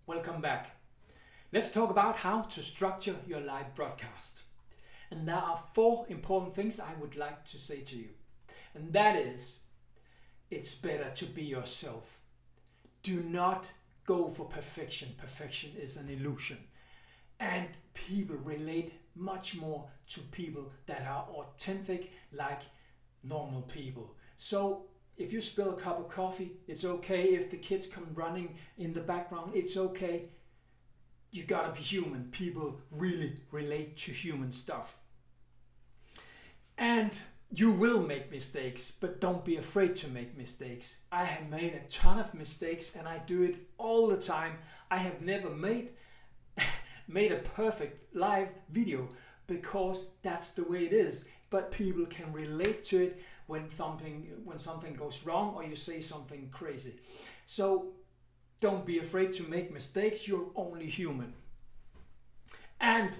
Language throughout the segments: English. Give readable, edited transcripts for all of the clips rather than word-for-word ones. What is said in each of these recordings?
Welcome back. Let's talk about how to structure your live broadcast. And there are 4 important things I would like to say to you. And that is, it's better to be yourself. Do not go for perfection. Perfection is an illusion. And people relate much more to people that are authentic, like normal people. So if you spill a cup of coffee, it's okay. If the kids come running in the background, it's okay. You gotta be human. People really relate to human stuff. And you will make mistakes, but don't be afraid to make mistakes. I have made a ton of mistakes and I do it all the time. I have never made a perfect live video because that's the way it is. But people can relate to it when something goes wrong or you say something crazy. So don't be afraid to make mistakes. You're only human. And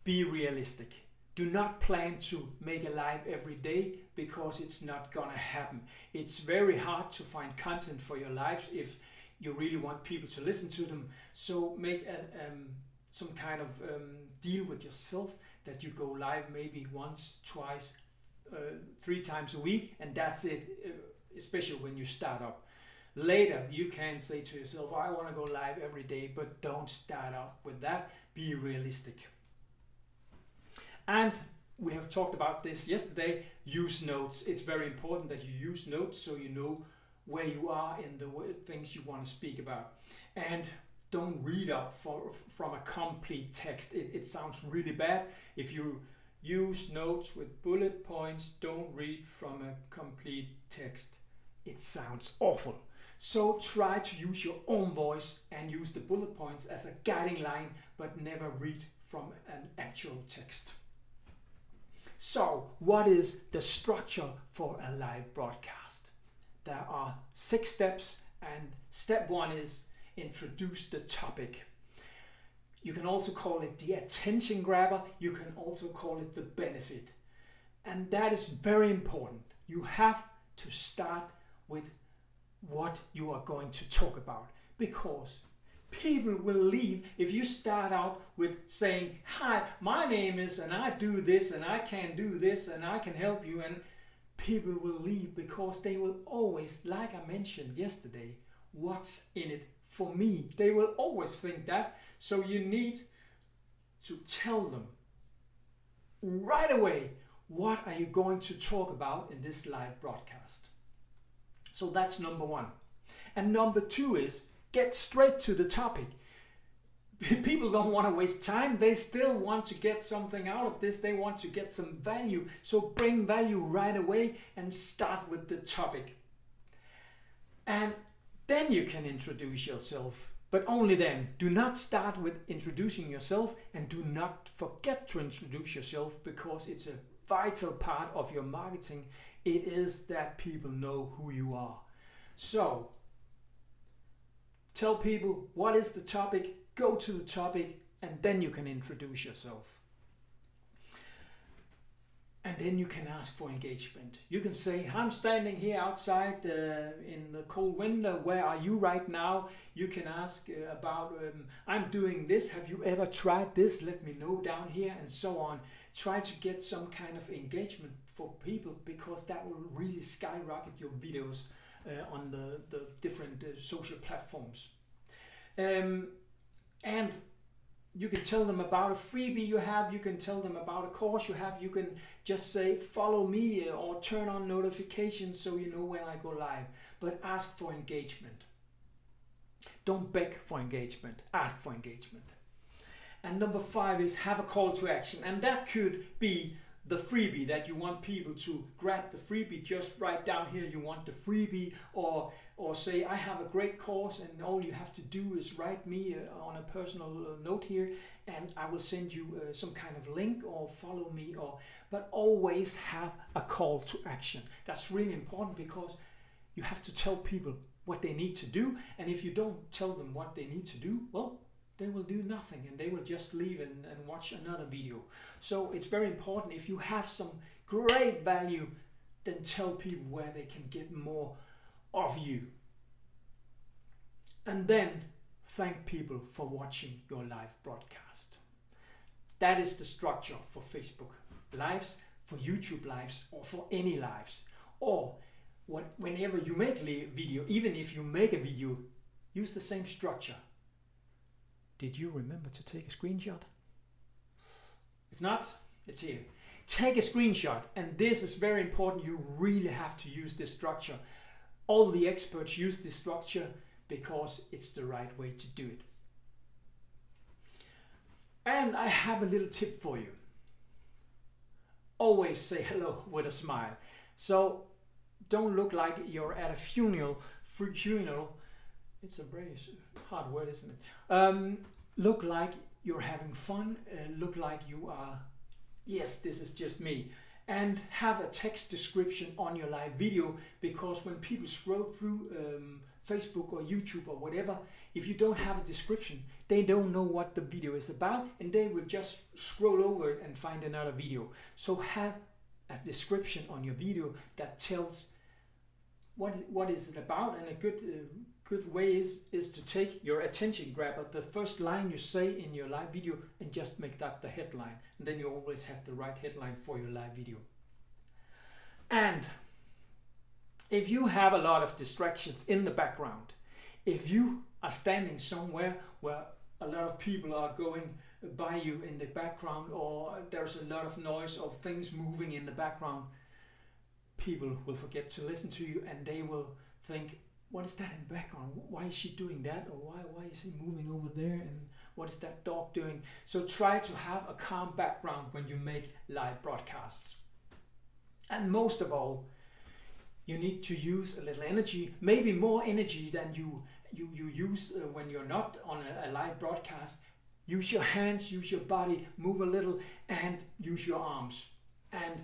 be realistic. Do not plan to make a live every day because it's not gonna happen. It's very hard to find content for your lives if you really want people to listen to them. So make some kind of deal with yourself that you go live maybe once, twice, 3 times a week, and that's it, especially when you start up. Later you can say to yourself, I want to go live every day, but don't start out with that. Be realistic. And we have talked about this yesterday. Use notes. It's very important that you use notes so you know where you are in the things you want to speak about. And don't read up from a complete text. It sounds really bad. If you use notes with bullet points, don't read from a complete text. It sounds awful. So try to use your own voice and use the bullet points as a guiding line, but never read from an actual text. So what is the structure for a live broadcast? There are 6 steps, and step 1 is introduce the topic. You can also call it the attention grabber. You can also call it the benefit. And that is very important. You have to start with what you are going to talk about, because people will leave if you start out with saying, hi, my name is, and I do this, and I can do this, and I can help you, and people will leave because they will always, like I mentioned yesterday, what's in it for me? They will always think that. So you need to tell them right away, what are you going to talk about in this live broadcast? So that's number 1. And number 2 is get straight to the topic. People don't want to waste time. They still want to get something out of this. They want to get some value. So bring value right away and start with the topic. And then you can introduce yourself, but only then. Do not start with introducing yourself, and do not forget to introduce yourself, because it's a vital part of your marketing. It is that people know who you are. So tell people what is the topic, go to the topic, and then you can introduce yourself. And then you can ask for engagement. You can say, I'm standing here outside in the cold winter. Where are you right now? You can ask about, I'm doing this. Have you ever tried this? Let me know down here, and so on. Try to get some kind of engagement for people, because that will really skyrocket your videos on the different social platforms. And you can tell them about a freebie you have. You can tell them about a course you have. You can just say, follow me, or turn on notifications so you know when I go live. But ask for engagement. Don't beg for engagement. Ask for engagement. And number 5 is have a call to action. And that could be the freebie, that you want people to grab the freebie. Just write down here you want the freebie, or say, I have a great course, and all you have to do is write me on a personal note here, and I will send you some kind of link, or follow me, but always have a call to action. That's really important, because you have to tell people what they need to do, and if you don't tell them what they need to do, well, they will do nothing, and they will just leave and watch another video. So it's very important, if you have some great value, then tell people where they can get more of you. And then thank people for watching your live broadcast. That is the structure for Facebook Lives, for YouTube Lives, or for any lives. Or whenever you make a video, even if you make a video, use the same structure. Did you remember to take a screenshot? If not, it's here. Take a screenshot, and this is very important. You really have to use this structure. All the experts use this structure because it's the right way to do it. And I have a little tip for you. Always say hello with a smile. So don't look like you're at a funeral. It's a very hard word, isn't it? Look like you're having fun. Look like you are, yes, this is just me. And have a text description on your live video, because when people scroll through Facebook or YouTube or whatever, if you don't have a description, they don't know what the video is about, and they will just scroll over it and find another video. So have a description on your video that tells what is it about, and a good way is to take your attention grabber, the first line you say in your live video, and just make that the headline, and then you always have the right headline for your live video. And if you have a lot of distractions in the background, if you are standing somewhere where a lot of people are going by you in the background, or there's a lot of noise of things moving in the background, people will forget to listen to you, and they will think, what is that in the background? Why is she doing that? Or why is he moving over there? And what is that dog doing? So try to have a calm background when you make live broadcasts. And most of all, you need to use a little energy, maybe more energy than you use when you're not on a live broadcast. Use your hands, use your body, move a little, and use your arms. And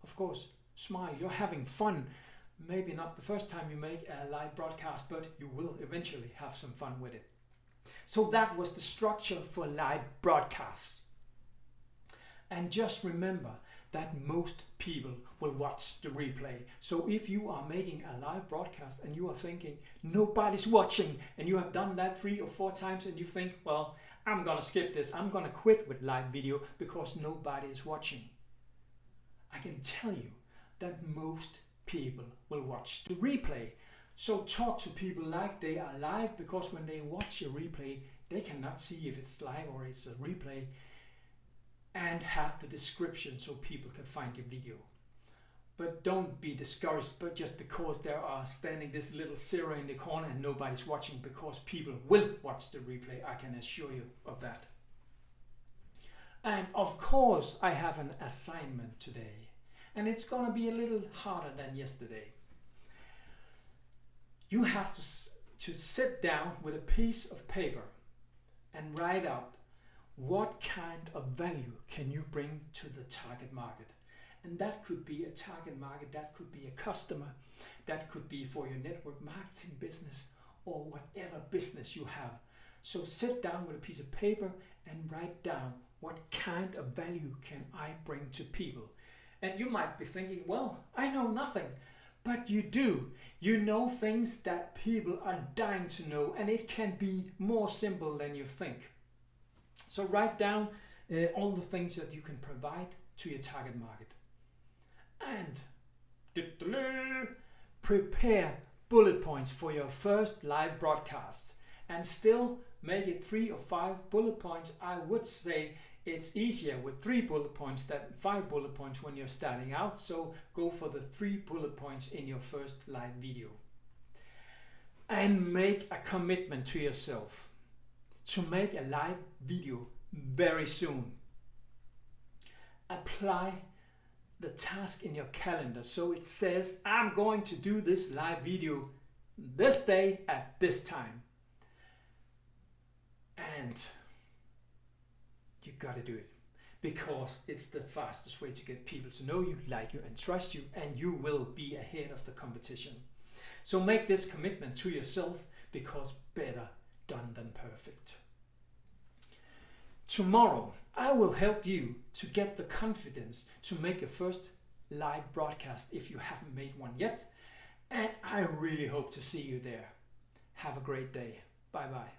of course, smile. You're having fun. Maybe not the first time you make a live broadcast, but you will eventually have some fun with it. So that was the structure for live broadcasts. And just remember that most people will watch the replay. So if you are making a live broadcast and you are thinking nobody's watching, and you have done that 3 or 4 times, and you think, well, I'm gonna skip this, I'm gonna quit with live video because nobody is watching, I can tell you that most people will watch the replay. So talk to people like they are live, because when they watch a replay, they cannot see if it's live or it's a replay, and have the description so people can find your video. But don't be discouraged but just because there are standing this little 0 in the corner and nobody's watching, because people will watch the replay, I can assure you of that. And of course I have an assignment today, and it's gonna be a little harder than yesterday. You have to sit down with a piece of paper and write out what kind of value can you bring to the target market. And that could be a target market, that could be a customer, that could be for your network marketing business, or whatever business you have. So sit down with a piece of paper and write down, what kind of value can I bring to people? And you might be thinking, well, I know nothing. But you do. You know things that people are dying to know, and it can be more simple than you think. So write down all the things that you can provide to your target market. And prepare bullet points for your first live broadcasts, and still make it 3 or 5 bullet points. I would say it's easier with 3 bullet points than 5 bullet points when you're starting out. So go for the 3 bullet points in your first live video. And make a commitment to yourself to make a live video very soon. Apply the task in your calendar so it says, I'm going to do this live video this day at this time. And you gotta do it, because it's the fastest way to get people to know you, like you, and trust you, and you will be ahead of the competition. So make this commitment to yourself, because better done than perfect. Tomorrow, I will help you to get the confidence to make a first live broadcast if you haven't made one yet. And I really hope to see you there. Have a great day. Bye bye.